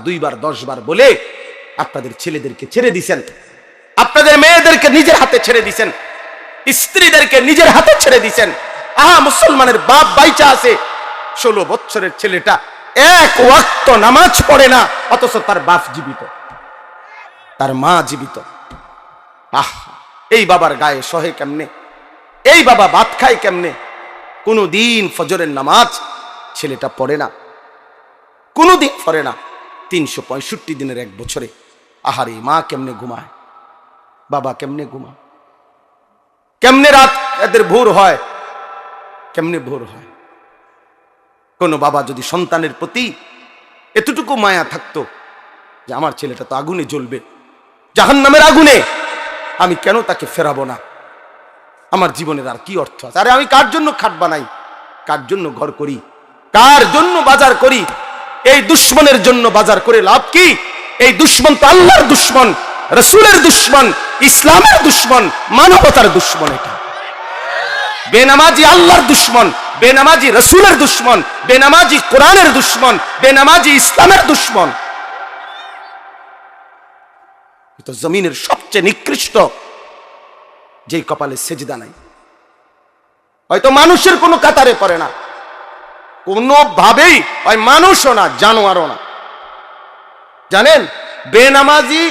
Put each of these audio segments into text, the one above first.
2 বার 10 বার বলে আপনাদের ছেলেদেরকে ছেড়ে দিছেন, আপনাদের মেয়েদেরকে নিজের হাতে ছেড়ে দিছেন, স্ত্রীদেরকে নিজের হাতে ছেড়ে দিছেন। মুসলমানের বাপ বাইচা আছে, 16 বছরের ছেলেটা এক ওয়াক্ত নামাজ পড়ে না, অথচ তার বাপ জীবিত, তার মা জীবিত। এই বাবার গায়ে সহে কেমনে? এই বাবা ভাত খায় কেমনে? কোনদিন ফজরের নামাজ ছেলেটা পড়ে না, কোনদিন পড়ে না। 365 দিনের এক বছরে আহারে মা কেমনে ঘুমায়, বাবা কেমনে ঘুমায়, কেমনে রাত এদের ভোর হয়, কেমনে ভোর হয়। কোন বাবা যদি সন্তানের প্রতি এতটুকু মায়া থাকতো যে আমার ছেলেটা তো আগুনে জ্বলবে, জাহান্নামের আগুনে, আমি কেন তাকে ফেরাবো না? আমার জীবনের আর কি অর্থ আছে? আরে আমি কার জন্য খাট বানাই, কার জন্য ঘর করি, কার জন্য বাজার করি? এই দুশ্মনের জন্য বাজার করে লাভ কি? এই দুশ্মন তো আল্লাহর দুশ্মন, রাসূলের দুশ্মন, ইসলামের দুশ্মন, মানবতার দুশ্মন। এটা বেনামাজি আল্লাহর দুশ্মন, বেনামাজি রাসূলের দুশ্মন, বেনামাজি কোরআনের দুশ্মন, বেনামাজি ইসলামের দুশ্মন। তো জমিনের সবচেয়ে নিকৃষ্ট যেই কপালে সেজদা নাই, হয়তো মানুষের কোনো কাতারে পড়ে না, কোনোভাবেই হয় মানুষও না জানোয়ারও না। জানেন, বেনামাজি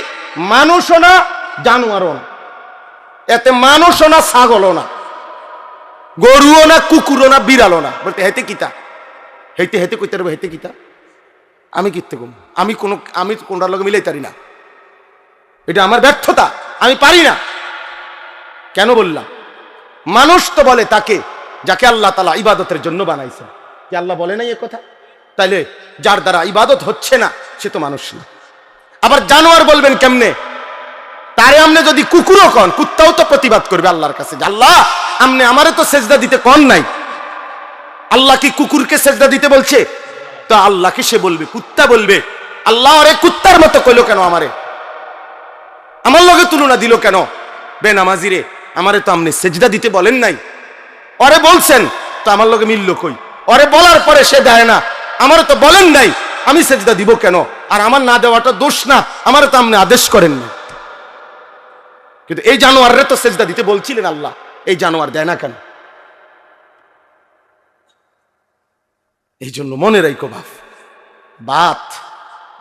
মানুষও না জানোয়ারও না, এতে মানুষও না ছাগলও না, গরুও না কুকুরও না বিড়ালও না। বলতে হেতে কিতা, হেতে হেতে কইতে পারবো, হেতে কিতা আমি কিতে কম, আমি কোনটার লগে মিলাই পারি না, এটা আমার ব্যর্থতা, আমি পারি না। কেন বললাম? মানুষ তো বলে তাকে যাকে আল্লাহ তাআলা ইবাদতের জন্য বানাইছে। কি আল্লাহ বলে নাই এ কথা? তাইলে যার দ্বারা ইবাদত হচ্ছে না সে তো মানুষ না। আবার জানোয়ার বলবেন কেমনে? তারে আমনে যদি কুকুরও কন, কুত্তাও তো প্রতিবাদ করবে আল্লাহর কাছে, আল্লাহ আমনে আমারে তো সেজদা দিতে কন নাই। আল্লাহ কি কুকুরকে সেজদা দিতে বলছে? তো আল্লাহকে সে বলবে, কুত্তা বলবে আল্লাহ আরে কুত্তার মতো কইলো কেন, আমারে আমার লগে তুলনা দিল কেন? বেনামাজি রে, আমারে তো আমনে সেজদা দিতে বলেন নাই, ওরে বলছেন তো আমার লগে মিলল কই? ওরে বলার পরে সে দেয় না, আমারে তো বলেন নাই, আমি সেজদা দিব কেন? আর আমার না দেওয়াটা দোষ না, আমারে তো আমনে আদেশ করেন না। কিন্তু এই জানোয়াররে তো সেজদা দিতে বলছিলেন আল্লাহ, এই জানোয়ার দেয় না কেন? এই জন্য মনে রাখো বাপ, বাত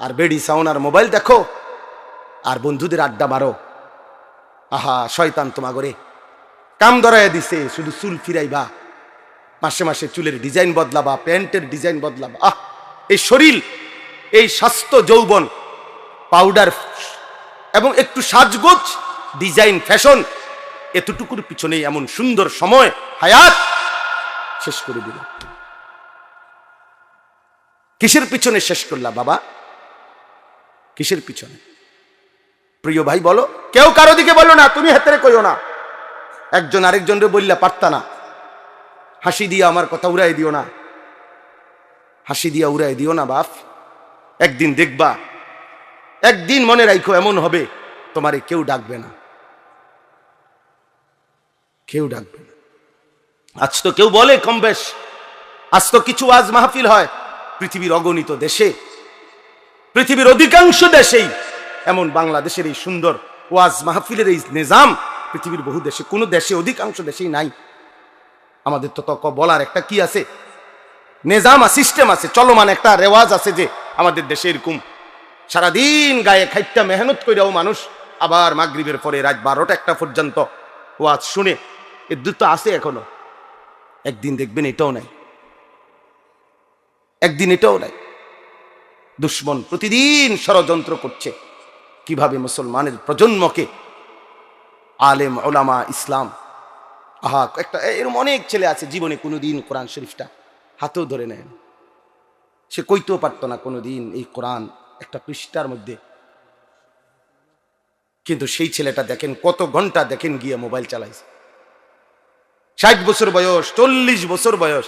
আর বেডি সাউন আর মোবাইল দেখো আর বন্ধুদের আড্ডা মারো, শয়তান তোমাগরে কাম ধরাইয়া দিছে, শুধু চুল ফিরাইবা, মাসে মাসে চুলের ডিজাইন বদলাবা, প্যান্টের ডিজাইন বদলাবা। এই শরীর, এই স্বাস্থ্য, যৌবন, পাউডার এবং একটু সাজগোজ, ডিজাইন, ফ্যাশন, এতটুকুর পিছনে এমন সুন্দর সময় হায়াত শেষ করে দিল। কিসের পিছনে শেষ করলা বাবা? কিসের পিছনে? প্রিয় ভাই বলো, কেউ কারো দিকে বলো না, তুমি হেতরে কইও না, একজন আরেকজনরে বললা পারতা না, হাসি দিয়া আমার কথা উড়াই দিও না, হাসি দিয়া উড়াই দিও না বাপ। একদিন দেখবা, একদিন মনে রাখো এমন হবে তোমারে কেউ ডাকবে না, কেউ ডাকবে না। আজ তো কেউ বলে কম বেশ, আজ তো কিছু আজ মাহফিল হয় পৃথিবীর অগণিত দেশে, পৃথিবীর অধিকাংশ দেশেই এমন বাংলাদেশের এই সুন্দর ওয়াজ মাহফিলের এই নিজাম পৃথিবীর বহু দেশে, কোন দেশে, অধিকাংশ দেশেই নাই। আমাদের তো বলার একটা কি আছে, নিজাম, সিস্টেম আছে, চলমান একটা রেওয়াজ আছে যে আমাদের দেশে এরকম সারাদিন গায়ে খাইটা মেহনত কইরাও মানুষ আবার মাগরিবের পরে রাত 12টা 1টা পর্যন্ত ওয়াজ শুনে, এর দুটো আছে এখনো। একদিন দেখবেন এটাও নাই, একদিন এটাও নাই। দুশ্মন প্রতিদিন ষড়যন্ত্র করছে কিভাবে মুসলমানের প্রজন্মকে, আলেম ওলামা ইসলাম, একটা এরকম অনেক ছেলে আছে জীবনে কোনোদিন কোরআন শরীফটা হাতেও ধরে নেয়, সে কইতেও পারতো না কোনোদিন এই কোরআন একটা পৃষ্ঠার মধ্যে, কিন্তু সেই ছেলেটা দেখেন কত ঘন্টা দেখেন গিয়ে মোবাইল চালাইছে, 60 বছর বয়স, 40 বছর বয়স,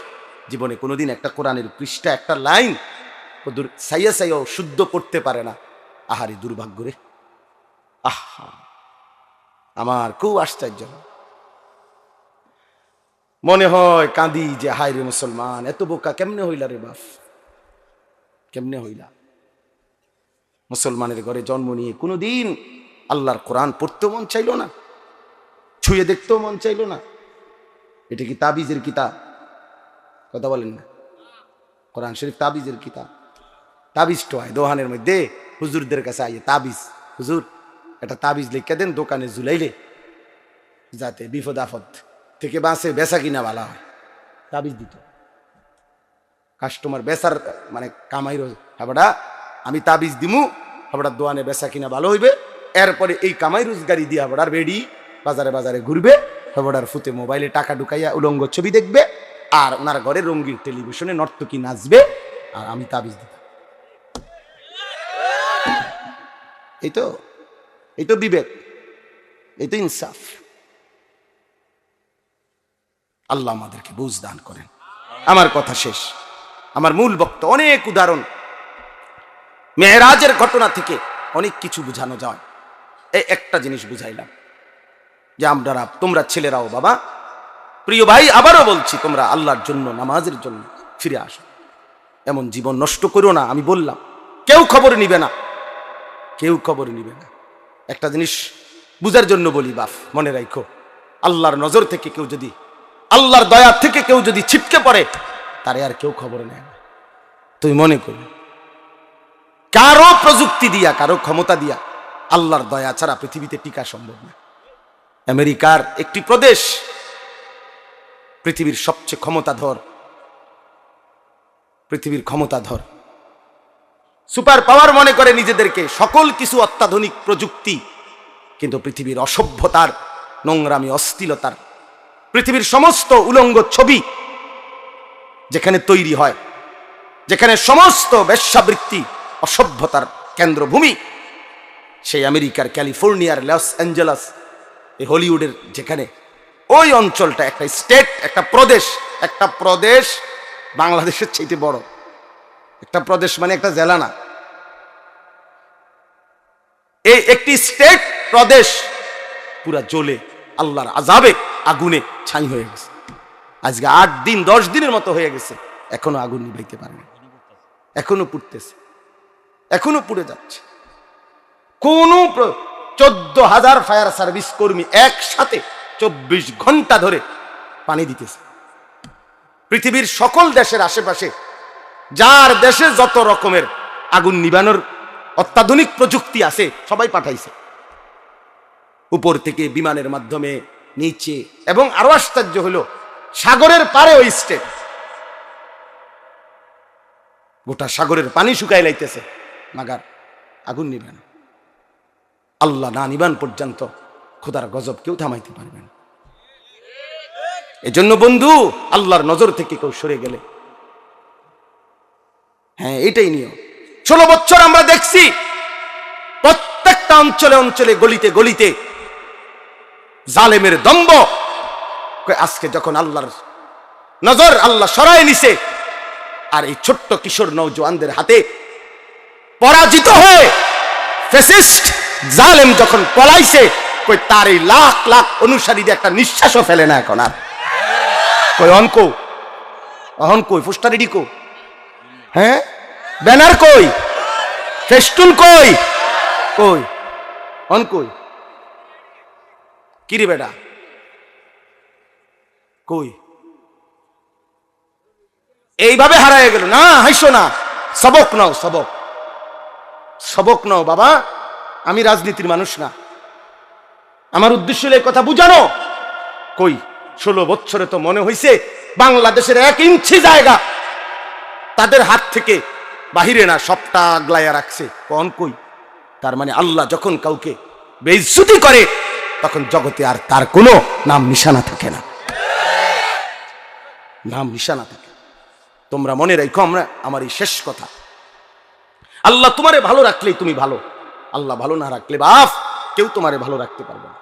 জীবনে কোনোদিন একটা কোরআনের পৃষ্ঠা, একটা লাইন সাইয়া সাইয়াও শুদ্ধ করতে পারে না। আহারি দুর্ভাগ্য রে, আমার খুব আশ্চর্য, মনে হয় কাঁদি যে হায় রে মুসলমান, এত বোকা কেমনে হইলা রে বাপ, কেমনে হইলা? মুসলমানের ঘরে জন্ম নিয়ে কোনোদিন আল্লাহর কোরআন পড়তেও মন চাইল না, ছুঁয়ে দেখতেও মন চাইল না। এটা কি তাবিজের কিতাব? কথা বলেন না। কোরআন শরীফ তাবিজের কিতাব। তাবিজ তো হয় দোহানের মধ্যে, হুজুরদের কাছে আইয়ে তাবিজ, হুজুর একটা তাবিজ লিখে দেন দোকানে ঝুলাইলে যাতে বিপদ আপদ থেকে বাঁচে, বেচা কিনা ভালো হয়। তাবিজ দিত কাস্টমার বেচার মানে কামাই রোজ, হাবড়া আমি তাবিজ দিমু, হাবড়ার দোয়ানে বেচা কিনা ভালো হইবে, এরপরে এই কামাই রোজগারি দিয়ে হাবড়ার বেড়ি বাজারে বাজারে ঘুরবে, হাবড়ার ফুতে মোবাইলে টাকা ঢুকাইয়া উলঙ্গ ছবি দেখবে, আর ওনার ঘরে রঙিন টেলিভিশনে নর্তকী নাচবে, আর আমি তাবিজ দিতাম। এই তো বিবেক, এই তো ইনসাফ। আল্লাহ আমাদেরকে বুঝ দান করেন। আমার কথা শেষ, আমার মূল বক্তব্য। অনেক উদাহরণ মেরাজের ঘটনা থেকে অনেক কিছু বোঝানো যায়। এই একটা জিনিস বুঝাইলাম যে তোমরা ছেলেরাও বাবা, প্রিয় ভাই, আবারও বলছি, তোমরা আল্লাহর জন্য নামাজের জন্য ফিরে আসো। এমন জীবন নষ্ট করো না। আমি বললাম কেউ খবর নিবে না, কেউ খবর নিবে না। একটা জিনিস বুঝার জন্য বলি বাপ, মনে রাখো, আল্লাহর নজর থেকে কেউ যদি, আল্লাহর দয়া থেকে কেউ যদি ছিটকে পড়ে, তারে আর কেউ খবর নেয় না। তুই মনে করি কারো প্রযুক্তি দিয়া, কারো ক্ষমতা দিয়া আল্লাহর দয়া ছাড়া পৃথিবীতে টিকা সম্ভব না। আমেরিকার একটি প্রদেশ পৃথিবীর সবচেয়ে ক্ষমতাধর সুপার পাওয়ার মনে করে নিজেদেরকে, সকল কিছু অত্যাধুনিক প্রযুক্তি, কিন্তু পৃথিবীর অসভ্যতার, নোংরামি, অশ্লীলতার, পৃথিবীর সমস্ত উলঙ্গ ছবি যেখানে তৈরি হয়, যেখানে সমস্ত বেশ্যাবৃত্তি, অসভ্যতার কেন্দ্রভূমি, সেই আমেরিকার ক্যালিফোর্নিয়ার লস অ্যাঞ্জেলাস, এই হলিউডের যেখানে, ওই অঞ্চলটা একটা স্টেট, একটা প্রদেশ বাংলাদেশের চাইতে বড়। একটা প্রদেশ মানে একটা জেলা না, এই একটি স্টেট প্রদেশ পুরা জ্বলে আল্লাহর আযাবে আগুনে ছাই হয়ে গেছে। আজকে 8 দিন 10 দিনের মতো হয়ে গেছে, এখনো আগুন নিভাইতে পারেনি, এখনো পুড়তেছে, এখনো পুড়ে যাচ্ছে। কোন 14,000 ফায়ার সার্ভিস কর্মী একসাথে 24 ঘন্টা ধরে পানি দিতেছে। পৃথিবীর সকল দেশের আশেপাশে, যার দেশে যত রকমের আগুন নিভানোর অত্যাধুনিক প্রযুক্তি আছে, সবাই পাঠাইছে, উপর থেকে বিমানের মাধ্যমে, নিচে, এবং আরো আশ্চর্য হলো সাগরের পারে ওই স্টেট, গোটা সাগরের পানি শুকাই লাইতেছে, মাগার আগুন নিবেন। আল্লাহ না নিবান পর্যন্ত খোদার গজব কেউ থামাইতে পারবেন। এজন্য বন্ধু, আল্লাহর নজর থেকে কেউ সরে গেলে, হ্যাঁ এটাই নিয়ম। 16 বছর আমরা দেখছি প্রত্যেকটা অঞ্চলে অঞ্চলে, গলিতে গলিতে জালেমের দম্ভ। আজকে যখন আল্লাহর নজর আল্লাহ সরায় নিছে, আর এই ছোট্ট কিশোর নওজোয়ানদের হাতে পরাজিত হয়ে ফ্যাসিস্ট জালেম যখন পলাইছে, কই তার এই লাখ লাখ অনুসারীদের একটা নিঃশ্বাসও ফেলে না এখন আর। কই অহন কই পোস্টার রেডি কো, হ্যাঁ ব্যানার কই, ফেস্টুন কই, কই কিরে বেটা কই? এইভাবে হারায় গেল না। হাইসো না, সবক নাও বাবা। আমি রাজনীতির মানুষ না, আমার উদ্দেশ্য হলো এই কথা বুঝানো। কই 16 বছরে তো মনে হইছে বাংলাদেশের 1 ইঞ্চি জায়গা তাদের হাত থেকে বাহিরে না, সবটা আগলাইয়া রাখছে। কই? তার মানে আল্লাহ যখন কাউকে বেইজ্জতি করে, তখন জগতে আর তার কোনো নাম নিশানা থাকে না, নাম নিশানা থাকে। তোমরা মনে রাখো, আমার এই শেষ কথা, আল্লাহ তোমারে ভালো রাখলেই তুমি ভালো, আল্লাহ ভালো না রাখলে বাপ কেউ তোমারে ভালো রাখতে পারবে না।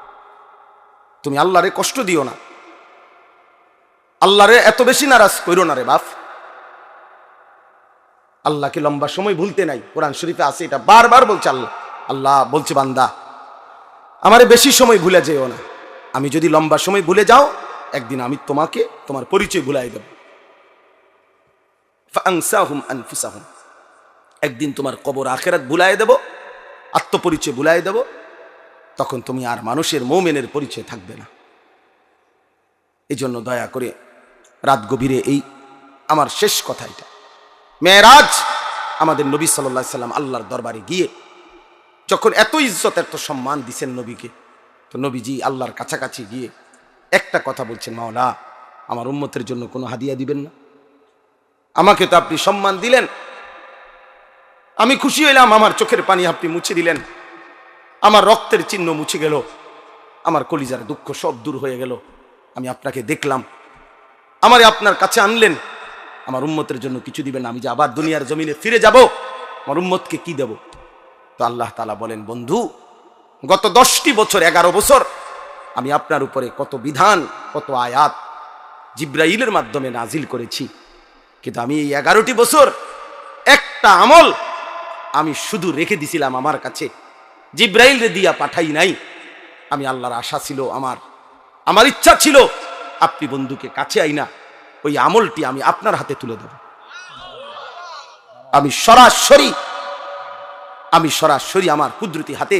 তুমি আল্লাহরে কষ্ট দিও না, আল্লাহরে এত বেশি নারাজ কইরো না রে বাপ। আল্লাহকে লম্বা সময় ভুলতে নাই, কোরআন শরীফে আছে, এটা বারবার বলছে আল্লাহ বলছে, বান্দা আমারে বেশি সময় ভুলে যেও না। আমি যদি লম্বা সময় ভুলে যাও, একদিন আমি তোমাকে তোমার পরিচয় ভুলাই দেব। ফাআনসাহুম আনফুসাহুম, একদিন তোমার কবর আখিরাত ভুলাই দেব, আত্মপরিচয় ভুলাই দেব, তখন তুমি আর মানুষের মোমেনের পরিচয় থাকবে না। এই জন্য দয়া করে রাত গভীরে এই আমার শেষ কথা এটা, মেরাজ আমাদের নবী সাল্লাল্লাহু আলাইহি সাল্লাম আল্লাহর দরবারে গিয়ে যখন এত ইজ্জত এত সম্মান দিছেন নবীকে, তো নবীজি আল্লাহর কাছাকাছি গিয়ে একটা কথা বলছেন, মাওলা আমার উম্মতের জন্য কোনো হাদিয়া দিবেন না? আমাকে তো আপনি সম্মান দিলেন, আমি খুশি হইলাম, আমার চোখের পানি আপনি মুছে দিলেন, আমার রক্তের চিহ্ন মুছে গেল, আমার কলিজার দুঃখ সব দূর হয়ে গেল, আমি আপনাকে দেখলাম, আমারে আপনার কাছে আনলেন, আমার উম্মতের জন্য কিছু দিবেন না? আমি যে আবার দুনিয়ার জমিনে ফিরে যাব, আমার উম্মতকে কি দেব? তো আল্লাহ তাআলা বলেন, বন্ধু গত 10টি বছর 11 বছর আমি আপনার উপরে কত বিধান কত আয়াত জিব্রাইলের মাধ্যমে নাজিল করেছি, কিন্তু আমি এই 11টি বছর একটা আমল আমি শুধু রেখে দিছিলাম আমার কাছে, জিব্রাইলরে দিয়া পাঠাই নাই। আমি আল্লাহর আশা ছিল, আমার ইচ্ছা ছিল আপনি বন্ধুকে কাছে আইনা ওই আমলটি আমি আপনার হাতে তুলে দেব। আমি সরাসরি আমার কুদরতি হাতে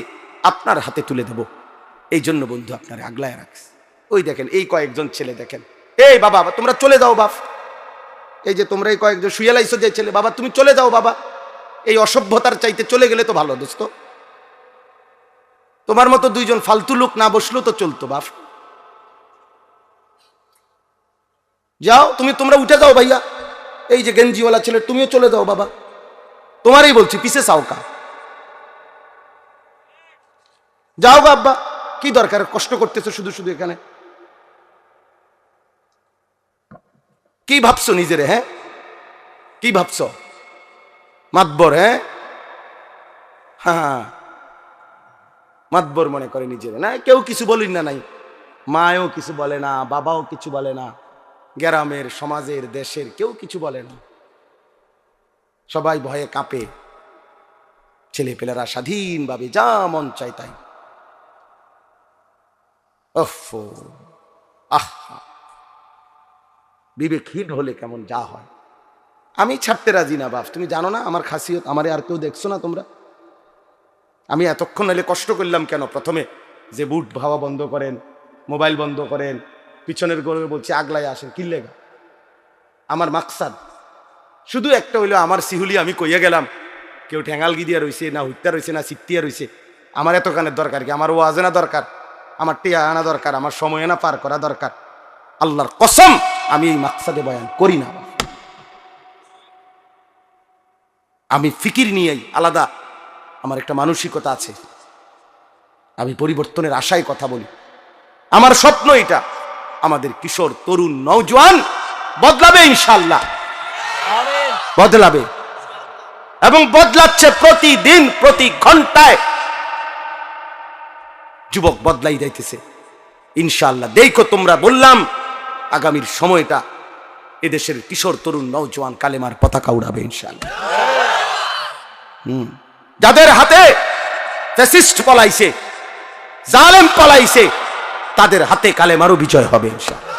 আপনার হাতে তুলে দেব। এই জন্য বন্ধু আপনার আগলায় রাখছে। ওই দেখেন এই কয়েকজন ছেলে, দেখেন, এই বাবা তোমরা চলে যাও বাপ, এই যে তোমরা এই কয়েকজন শুয়ে লাইছো যে ছেলে, বাবা তুমি চলে যাও বাবা, এই অসভ্যতার চাইতে চলে গেলে তো ভালো দোস্ত, তোমার মতো দুইজন ফালতু লোক না বসলো তো চলতো বাপ, যাও তোমরা উঠে যাও ভাইয়া, এই যে গেঞ্জিওয়ালা ছেলে তুমিও চলে যাও বাবা, তোমারই বলছি পিছে সাউকা, যাও বাবা, কি দরকার কষ্ট করতেছো শুধু শুধু এখানে, কি ভাবছো নিজেরে? হ্যাঁ কি ভাবছো? মাতবর? হ্যাঁ মাতবর মনে করে নিজেরে, না কেউ কিছু বলি না, নাই মায়ও কিছু বলে না, বাবাও কিছু বলে না, গ্রামের সমাজের দেশের কেউ কিছু বলে না, সবাই ভয়ে কাঁপে, ছেলেপেলেরা স্বাধীনভাবে যা মন চায় তাই। আহা, বিবেকহীন হলে কেমন যা হয়। আমি ছাড়তে রাজি না বাপ, তুমি জানো না আমার খাসিয়ত, আমারে আর কেউ দেখছো না তোমরা, আমি এতক্ষণ হলে কষ্ট করলাম কেন? প্রথমে যে বুট ভাবা বন্ধ করেন, মোবাইল বন্ধ করেন, পিছনের গরমে বলছি আগলায় আসেন, কি লেগা? আমার মাকসাদ শুধু একটা হইলো, আমার সিহুলি আমি কইয়া গেলাম, কেউ ঠ্যাঙ্গালগি দিয়া রয়েছে না, হুইত্যা রয়েছে না, সিত্তিয়া রয়েছে, আমার এত কানের দরকার কি? আমার ওয়াজ আনা দরকার, আমার টিয়া আনা দরকার, আমার সময় আনা পার করা দরকার। আল্লাহর কসম আমি এই মাকসাদে বয়ান করি না, আমি ফিকির নিয়েই আলাদা, আমার একটা মানসিকতা আছে, আমি পরিবর্তনের আশায় কথা বলি। আমার স্বপ্ন এটা, আমাদের কিশোর তরুণ নওজোয়ান বদলাবে ইনশাআল্লাহ, বদলাবে এবং বদলাচ্ছে প্রতিদিন, প্রতি ঘন্টায় যুবক বদলাই যাইতেছে ইনশাআল্লাহ। দেখো তোমরা, বললাম আগামীর সময়টা এদেশের কিশোর তরুণ নওজোয়ান কালেমার পতাকা উড়াবে ইনশাআল্লাহ। যাদের হাতে ফ্যাসিস্ট পলাইছে, জালেম পলাইছে, তাদের হাতে কালেমারও বিজয় হবে ইনশাআল্লাহ।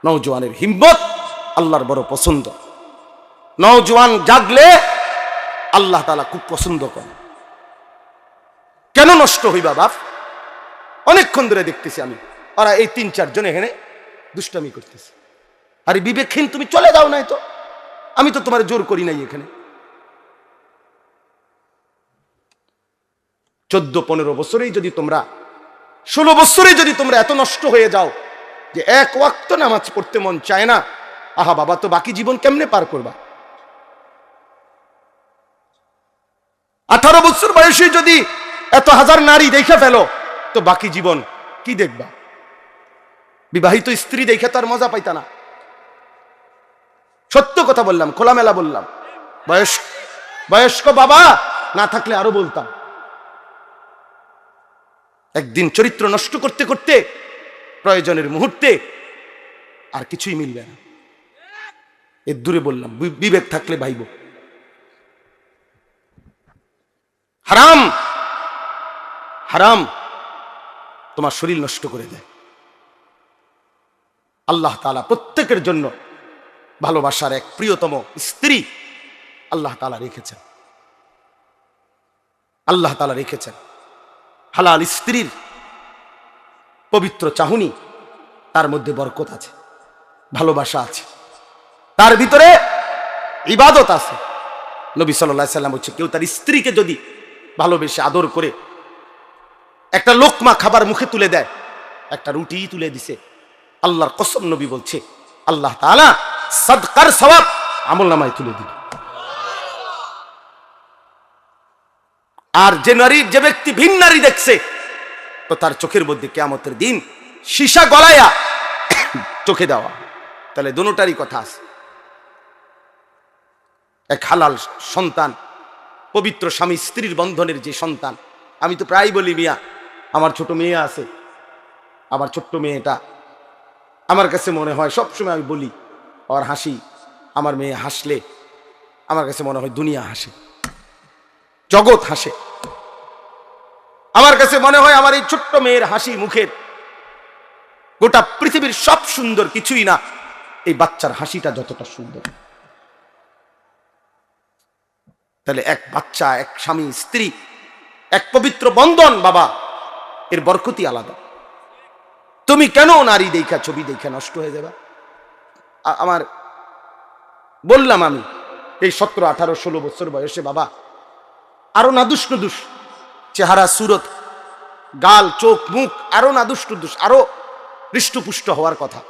নওজোয়ানের হিম্মত আল্লাহর বড় পছন্দ, নওজোয়ান জাগলে আল্লাহ তাআলা খুব পছন্দ করে। কেন নষ্ট হইবা বাপ? অনেকক্ষণ ধরে দেখতেছি আমি, ওরা এই 3-4 জন এখানে দুষ্টামি করতেছে। আরে বিবেকহীন, তুমি চলে যাও নাই তো, আমি তো তোমার জোর করি নাই এখানে। 14-15 বছরেই যদি তোমরা, 16 বছরেই যদি তোমরা এত নষ্ট হয়ে যাও যে এক ওয়াক্ত নামাজ পড়তে মন চায় না, আহা বাবা, তো বাকি জীবন কেমনে পার করবা? 18 বছর বয়সে যদি এত হাজার নারী দেখে ফেলো, তো বাকি জীবন কি দেখবা? বিবাহিত স্ত্রী দেখে তো আর মজা পাইতা না। সত্য কথা বললাম, খোলামেলা বললাম। বয়স্ক বাবা না থাকলে আরো বলতাম। একদিন চরিত্র নষ্ট করতে করতে প্রয়োজনের মুহূর্তে আর কিছুই মিলবে না। এর দূরে বললাম, বিবেক থাকলে ভাইব। হারাম হারাম তোমার শরীর নষ্ট করে দেয়। আল্লাহ তাআলা প্রত্যেকের জন্য ভালোবাসার এক প্রিয়তম স্ত্রী আল্লাহ তাআলা রেখেছেন। আল্লাহ তাআলা রেখেছেন। হালাল স্ত্রীর পবিত্র চাহনি, তার মধ্যে বরকত আছে, ভালোবাসা আছে, তার ভিতরে ইবাদত আছে। নবী সাল্লাল্লাহু আলাইহি সাল্লাম বলছে, কেউ তার স্ত্রীকে যদি ভালোবেসে আদর করে একটা লোকমা খাবার মুখে তুলে দেয়, একটা রুটি তুলে দিছে, আল্লাহর কসম নবী বলছে আল্লাহ তাআলা সাদকার সওয়াব আমলনামায় তুলে দিবে। আর যে ব্যক্তি ভিন নারী দেখছে, তো তার চোখের মধ্যে কিয়ামতের দিন সীসা গলায়া চোখে দেওয়া। তাহলে দুটোটারই কথা আছে। এক হালাল সন্তান, পবিত্র স্বামী স্ত্রীর বন্ধনের যে সন্তান। আমি তো প্রায় বলি, মিয়া আমার ছোট মেয়ে আছে, আমার ছোট্ট মেয়েটা আমার কাছে মনে হয়, সবসময় আমি বলি, আর হাসি, আমার মেয়ে হাসলে আমার কাছে মনে হয় দুনিয়া হাসে, জগৎ হাসে। আমার কাছে মনে হয় আমার এই ছোট্ট মেয়ের হাসি মুখের গোটা পৃথিবীর সব সুন্দর কিছুই না, এই বাচ্চার হাসিটা যতটা সুন্দর। তাহলে এক বাচ্চা, এক স্বামী স্ত্রী, এক পবিত্র বন্ধন, বাবা, এর বরকতি আলাদা। তুমি কেন নারী দেখা, ছবি দেখা নষ্ট হয়ে যাবে? আমার বললাম, আমি এই 17, 18, 16 বছর বয়সে বাবা আরো নাদুস নুদুস চেহারা, সুরত, গাল, চোখ, মুখ আরো নাদুস নুদুস, আরো হৃষ্টপুষ্ট হওয়ার কথা।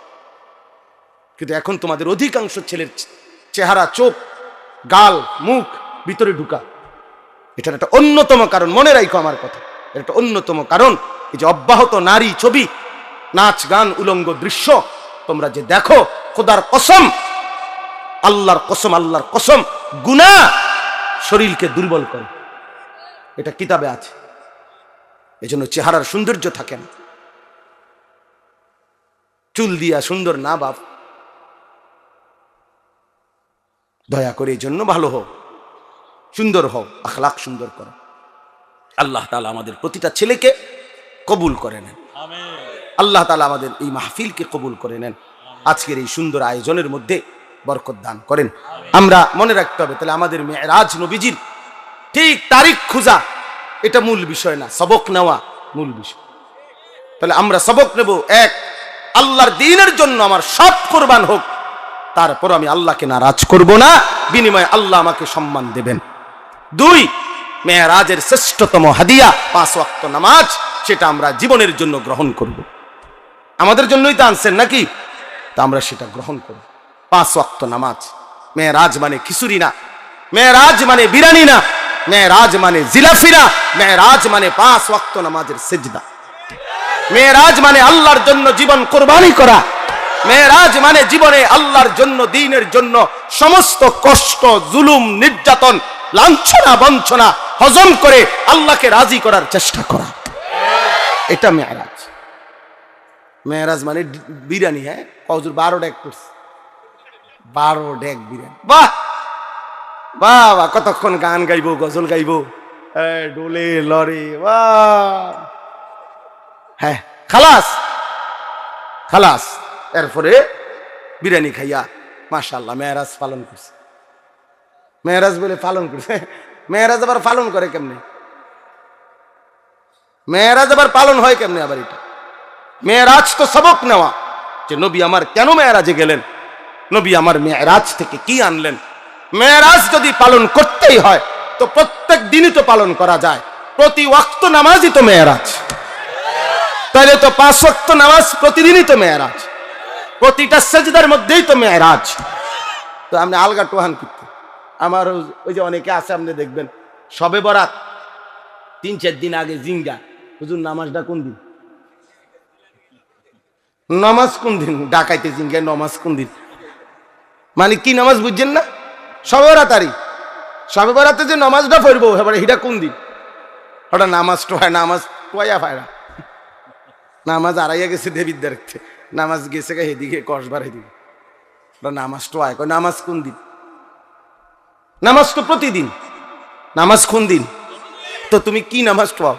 কিন্তু এখন তোমাদের অধিকাংশ ছেলের চেহারা, চোখ, গাল, মুখ ভিতরে ঢুকা। এটার একটা অন্যতম কারণ, মনে রাখো আমার কথা, এর একটা অন্যতম কারণ এই যে অব্যাহত নারী ছবি, নাচ, গান, উলঙ্গ দৃশ্য তোমরা যে দেখো, খোদার কসম, আল্লাহর কসম, আল্লাহর কসম, গুনাহ শরীরকে দুর্বল করে। এটা কিতাবে আছে। এজন্য চেহারার সৌন্দর্য থাকে না। চুল দিয়া সুন্দর না বাপ, দয়া করে এই জন্য ভালো হও, সুন্দর হও, আখলাক সুন্দর করো। আল্লাহ তাআলা আমাদের প্রতিটা ছেলেকে কবুল করে নেন। আল্লাহ তাআলা আমাদের এই মাহফিলকে কবুল করে নেন। আজকের এই সুন্দর আয়োজনের মধ্যে বরকত দান করেন। আমরা মনে রাখতে হবে, তাহলে আমাদের মেরাজ নবীজির ঠিক তারিখ খোঁজা এটা মূল বিষয় না, সবক নেওয়া মূল বিষয়। তাহলে আমরা সবক নেব, এক, আল্লাহর দ্বীনের জন্য আমার সব কোরবান হোক, তারপর আমি আল্লাহকে নারাজ করব না, বিনিময়ে আল্লাহ আমাকে সম্মান দেবেন। 2, মেরাজের শ্রেষ্ঠতম হাদিয়া 5 ওয়াক্ত নামাজ, সেটা আমরা জীবনের জন্য গ্রহণ করব। আমাদের জন্যই তো আনছেন নাকি, তা আমরা সেটা গ্রহণ করব। 5 ওয়াক্ত নামাজ। মেরাজ মানে খিচুড়ি না, মেরাজ মানে বিরিয়ানি না, মেরাজ মানে জিলাফি না, মেরাজ মানে 5 ওয়াক্ত নামাজের সিজদা। মেরাজ মানে আল্লাহর জন্য জীবন কোরবানি করা। মেরাজ মানে জীবনে আল্লাহর জন্য, দ্বীনের জন্য সমস্ত কষ্ট, জুলুম, নির্যাতন, লাঞ্ছনা, বঞ্চনা হজম করে আল্লাহকে রাজি করার চেষ্টা করা। এটা মেরাজ। মেরাজ মানে বিরিয়ানি। হ্যাঁ, হুজুর 12 ডেক করছে, 12 ডেক বিরিয়ানি। বাহ বাহ, কতক্ষণ গান গাইবো, গজল গাইবো, ডোলে লরে, বাহ। হ্যাঁ, খালাস খালাস। এরপরে বিরিয়ানি খাইয়া মাশাআল্লাহ মেরাজ পালন করছে। মেরাজ বলে পালন করছে, মেরাজ আবার পালন করে কেমনে? মেরাজ আবার পালন হয় কেমনে? আবার এটা মেরাজ তো সবক নেওয়া, যে নবী আমার কেন মেরাজে গেলেন, নবী আমার মেরাজ থেকে কি আনলেন। মেরাজ যদি পালন করতেই হয় তো প্রত্যেক দিনই তো পালন করা যায়, প্রতি ওয়াক্ত নামাজই তো মেরাজ। তাহলে তো 5 ওয়াক্ত নামাজ প্রতিদিনই তো মেরাজ, প্রতিটা সেজদার মধ্যেই তো মেরাজ। তো আপনি আলগা টোহান করতে, আমার ওই যে অনেকে আছে, আপনি দেখবেন শবে বরাত 3-4 দিন আগে জিঙ্গা, হুজুর নামাজটা কোন দিন, নামাজ কোন দিন, ডাকাইতে জিঙ্গায় নামাজ কোন দিন, মানে কি নামাজ বুঝছেন না? শবে বরাতারি, শবে বরাতে যে নামাজটা পড়বো, এবারে এটা কোন দিন? ওটা নামাজ টোহায়, নামাজ টোয়া ফায়রা, নামাজ আড়াইয়া গেছে দেবীর দেখতে, নামাজ গেছে এদিকে কসবার এদিকে, ওটা নামাজ টোয়ায়। নামাজ কোন দিন? নামাজ তো প্রতিদিন। নামাজ কোন দিন? তো তুমি কি নামাজ টোয়াও,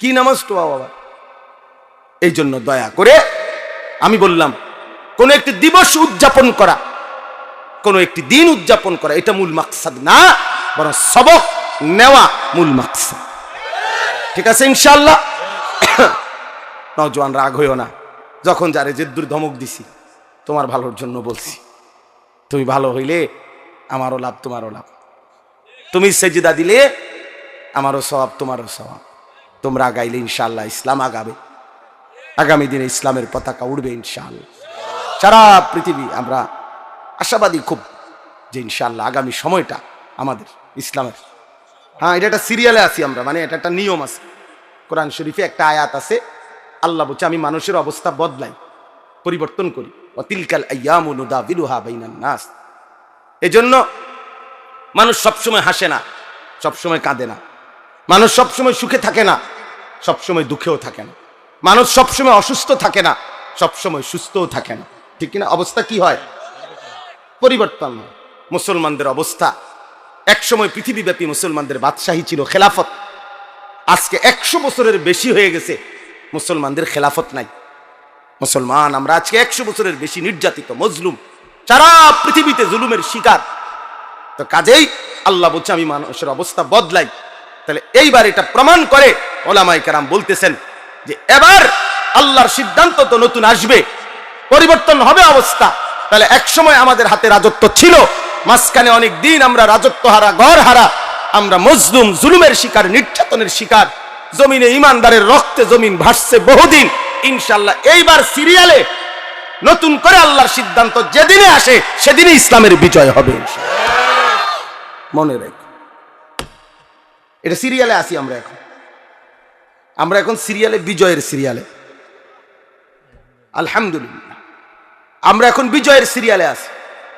কি নামাজ টোয়াও আবার? এই জন্য দয়া করে আমি বললাম, কোন একটি দিবস উদযাপন করা, কোন একটি দিন উদযাপন করা, এটা মূল মাকসাদ না, বরং সবক নেওয়া মূল মাকসাদ। ঠিক আছে ইনশাআল্লাহ। নওজোয়ান রাগ হইও না, যখন যারে জেদ্দুর ধমক দিছি তোমার ভালোর জন্য বলছি। তুমি ভালো হইলে আমারও লাভ, তোমারও লাভ। তুমি সেজদা দিলে আমারও সওয়াব, তোমারও সওয়াব। তোমরা আগাইলে ইনশাআল্লাহ ইসলাম আগাবে, আগামী দিনে ইসলামের পতাকা উড়বে ইনশাআল্লাহ। সারা পৃথিবী আমরা আশাবাদী খুব যে ইনশাআল্লাহ আগামী সময়টা আমাদের ইসলামের। হ্যাঁ, এটা একটা সিরিয়ালে আছি আমরা, মানে এটা একটা নিয়ম আছে। কোরআন শরীফে একটা আয়াত আছে, আল্লাহ বলছে আমি মানুষের অবস্থা বদলাই, পরিবর্তন করি। ওয়াতিলকাল আইয়ামু নুদাবিলুহা বাইনান নাস। এজন্য মানুষ সবসময় হাসে না, সবসময় কাঁদে না। মানুষ সবসময় সুখে থাকে না, সবসময় দুঃখেও থাকে না। মানুষ সবসময় অসুস্থ থাকে না, সবসময় সুস্থও থাকে না। ঠিক কিনা? অবস্থা কি হয়? পরিবর্তন হয়। মুসলমানদের অবস্থা, একসময় পৃথিবীব্যাপী মুসলমানদের বাদশাহী ছিল, খেলাফত। আজকে 100 বছরের বেশি হয়ে গেছে মুসলমানদের খেলাফত নাই। মুসলমান আমরা আজকে 100 বছরের বেশি নির্যাতিত, মজলুম, সারা পৃথিবীতে জুলুমের শিকার। তো কাজেই আল্লাহ বলছে আমি মানুষের অবস্থা বদলাই। তাহলে এইবার এটা প্রমাণ করে ওলামায়ে কেরাম বলতেছেন যে এবার আল্লাহর সিদ্ধান্ত তো নতুন আসবে, পরিবর্তন হবে অবস্থা। তাহলে একসময় আমাদের হাতে রাজত্ব ছিল, মাঝখানে অনেক দিন আমরা রাজত্ব হারা, ঘর হারা, আমরা মজলুম, জুলুমের শিকার, নির্যাতনের শিকার। জমিনে ইমানদারের রক্তে জমিন ভাসছে বহুদিন। ইনশাআল্লাহ এইবার সিরিয়ালে নতুন করে আল্লাহর সিদ্ধান্ত যেদিনে আসে সেদিনে ইসলামের বিজয় হবে। মনে রাখ, এটা সিরিয়ালে আসি আমরা এখন। আমরা এখন সিরিয়ালে, বিজয়ের সিরিয়ালে। আলহামদুলিল্লাহ আমরা এখন বিজয়ের সিরিয়ালে আছি।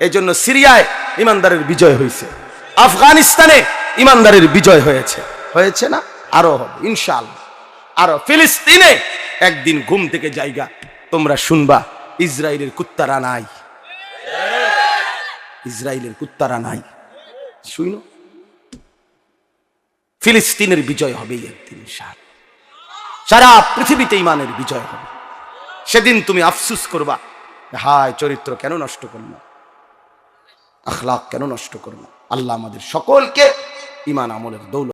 এই জন্য সিরিয়ায় ইমানদারের বিজয় হয়েছে, আফগানিস্তানে ইমানদারের বিজয় হয়েছে, হয়েছে না? আরো হবে ইনশাআল্লাহ। আরো ফিলিস্তিনে একদিন ঘুম থেকে জায়গা তোমরা শুনবা ইসরায়েলের কুত্তারা নাই, ইসরায়েলের কুত্তারা নাই। শুনো, ফিলিস্তিনের বিজয় হবে একদিন ইনশাআল্লাহ। সারা পৃথিবীতে ইমানের বিজয় হবে। সেদিন তুমি আফসোস করবা, হায় চরিত্র কেন নষ্ট করলাম, আখলাক কেন নষ্ট করলাম। আল্লাহ আমাদের সকলকে ইমান আমলের দৌলত